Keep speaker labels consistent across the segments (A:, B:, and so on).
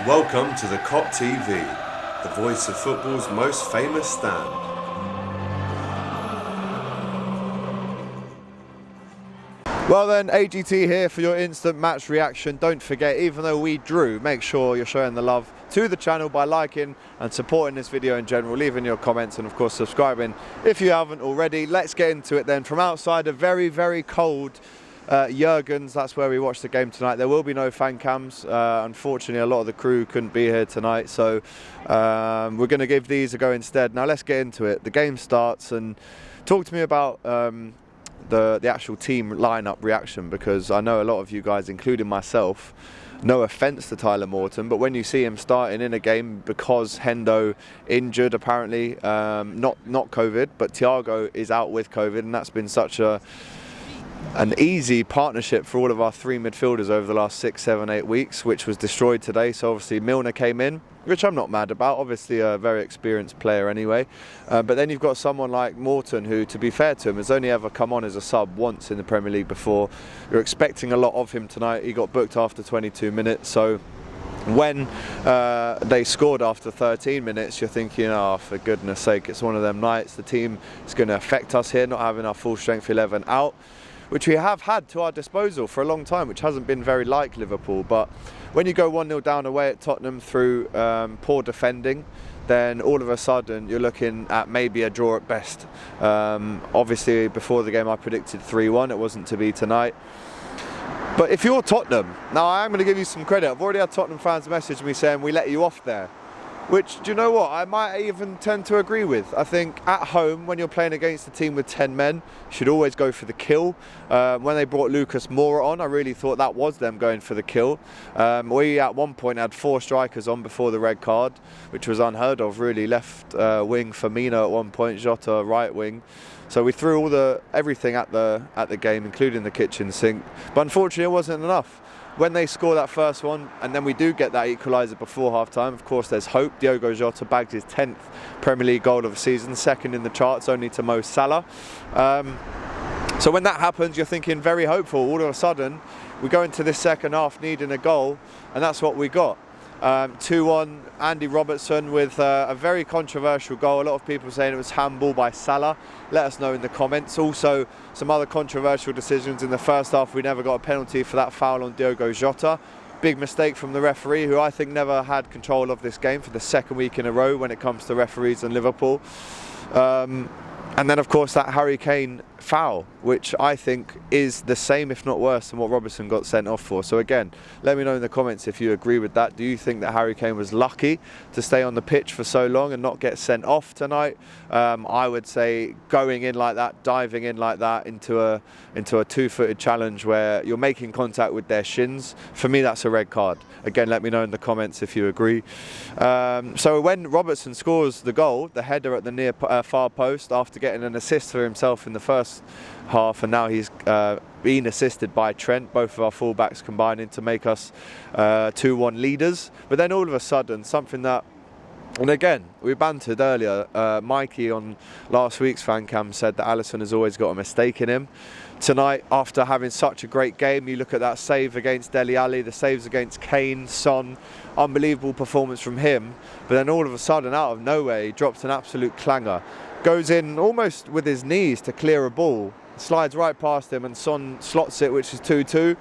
A: Welcome to the Kop TV, the voice of football's most famous stand.
B: Well then, AGT here for your instant match reaction. Don't forget, even though we drew, make sure you're showing the love to the channel by liking and supporting this video in general, leaving your comments and of course subscribing if you haven't already. Let's get into it then. From outside a very, very cold Jurgen's, that's where we watched the game tonight. There will be no fan cams. Unfortunately, a lot of the crew couldn't be here tonight, so we're going to give these a go instead. Now let's get into it. The game starts, and talk to me about the actual team lineup reaction, because I know a lot of you guys, including myself, no offence to Tyler Morton, but when you see him starting in a game because Hendo injured apparently, not COVID, but Thiago is out with COVID, and that's been such an easy partnership for all of our three midfielders over the last 6, 7, 8 weeks, which was destroyed today. So obviously Milner came in, which I'm not mad about, obviously a very experienced player anyway, but then you've got someone like Morton who, to be fair to him, has only ever come on as a sub once in the Premier League before. You're expecting a lot of him tonight. He got booked after 22 minutes, so when they scored after 13 minutes, you're thinking, oh, for goodness sake, it's one of them nights. The team is going to affect us here, not having our full strength 11 out, which we have had to our disposal for a long time, which hasn't been very like Liverpool. But when you go 1-0 down away at Tottenham through poor defending, then all of a sudden you're looking at maybe a draw at best. Obviously, before the game I predicted 3-1, it wasn't to be tonight. But if you're Tottenham, now I am going to give you some credit. I've already had Tottenham fans message me saying we let you off there, which, do you know what, I might even tend to agree with. I think at home, when you're playing against a team with 10 men, you should always go for the kill. When they brought Lucas Moura on, I really thought that was them going for the kill. We at one point had 4 strikers on before the red card, which was unheard of really. Left wing Firmino at one point, Jota right wing. So we threw everything at the game, including the kitchen sink. But unfortunately, it wasn't enough. When they score that first one, and then we do get that equaliser before half-time, of course there's hope. Diogo Jota bagged his 10th Premier League goal of the season, second in the charts only to Mo Salah. So when that happens, you're thinking very hopeful. All of a sudden, we go into this second half needing a goal, and that's what we got. 2-1, Andy Robertson with a very controversial goal. A lot of people saying it was handball by Salah. Let us know in the comments. Also, some other controversial decisions in the first half. We never got a penalty for that foul on Diogo Jota. Big mistake from the referee, who I think never had control of this game for the second week in a row when it comes to referees in Liverpool. And then, of course, that Harry Kane foul, which I think is the same, if not worse, than what Robertson got sent off for. So again, let me know in the comments if you agree with that. Do you think that Harry Kane was lucky to stay on the pitch for so long and not get sent off tonight? I would say going in like that, diving in like that into a two-footed challenge where you're making contact with their shins, for me that's a red card. Again, let me know in the comments if you agree. So when Robertson scores the goal, the header at the near far post, after getting an assist for himself in the first half, and now he's been assisted by Trent, both of our fullbacks combining to make us 2-1 leaders. But then all of a sudden, something that, and again, we bantered earlier, Mikey on last week's fan cam said that Alisson has always got a mistake in him. Tonight, after having such a great game, you look at that save against Dele Alli, the saves against Kane, Son, unbelievable performance from him. But then all of a sudden, out of nowhere, he drops an absolute clanger. Goes in almost with his knees to clear a ball, slides right past him, and Son slots it, which is 2-2.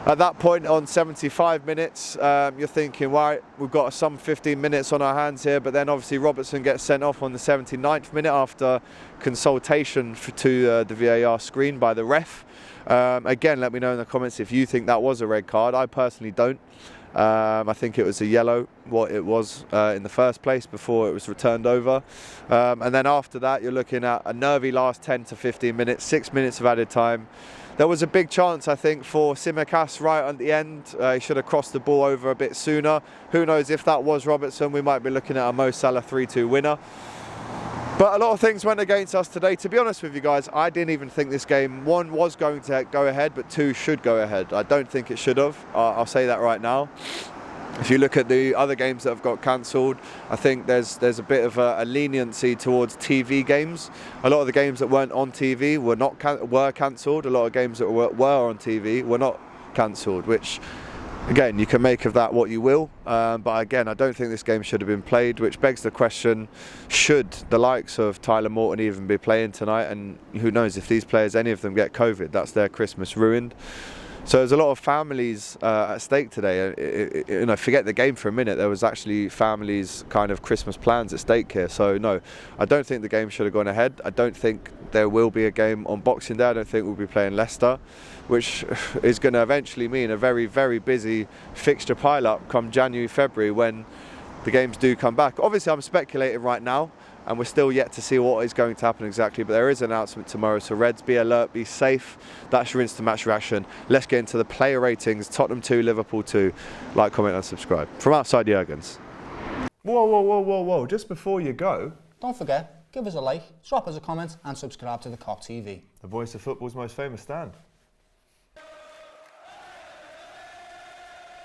B: At that point, on 75 minutes, you're thinking, right, we've got some 15 minutes on our hands here, but then obviously Robertson gets sent off on the 79th minute after consultation to the VAR screen by the ref. Again, let me know in the comments if you think that was a red card. I personally don't. I think it was a yellow, what it was in the first place before it was returned over. And then after that, you're looking at a nervy last 10 to 15 minutes, 6 minutes of added time. There was a big chance, I think, for Tsimikas right at the end. He should have crossed the ball over a bit sooner. Who knows, if that was Robertson, we might be looking at a Mo Salah 3-2 winner. But a lot of things went against us today. To be honest with you guys, I didn't even think this game, 1, was going to go ahead, but 2 should go ahead. I don't think it should have. I'll say that right now. If you look at the other games that have got cancelled, I think there's a bit of a leniency towards TV games. A lot of the games that weren't on TV were cancelled. A lot of games that were on TV were not cancelled, which Again, you can make of that what you will, but again, I don't think this game should have been played, which begs the question, should the likes of Tyler Morton even be playing tonight? And who knows, if these players, any of them get COVID, that's their Christmas ruined. So there's a lot of families at stake today. You know, forget the game for a minute. There was actually families' kind of Christmas plans at stake here. So no, I don't think the game should have gone ahead. I don't think there will be a game on Boxing Day. I don't think we'll be playing Leicester, which is going to eventually mean a very, very busy fixture pile-up come January, February when the games do come back. Obviously, I'm speculating right now, and we're still yet to see what is going to happen exactly, but there is an announcement tomorrow, so Reds, be alert, be safe. That's your instant match reaction. Let's get into the player ratings. Tottenham 2, Liverpool 2. Like, comment and subscribe. From outside Jurgens. Whoa, just before you go,
C: don't forget, give us a like, drop us a comment and subscribe to the Kop TV.
B: The voice of football's most famous stand.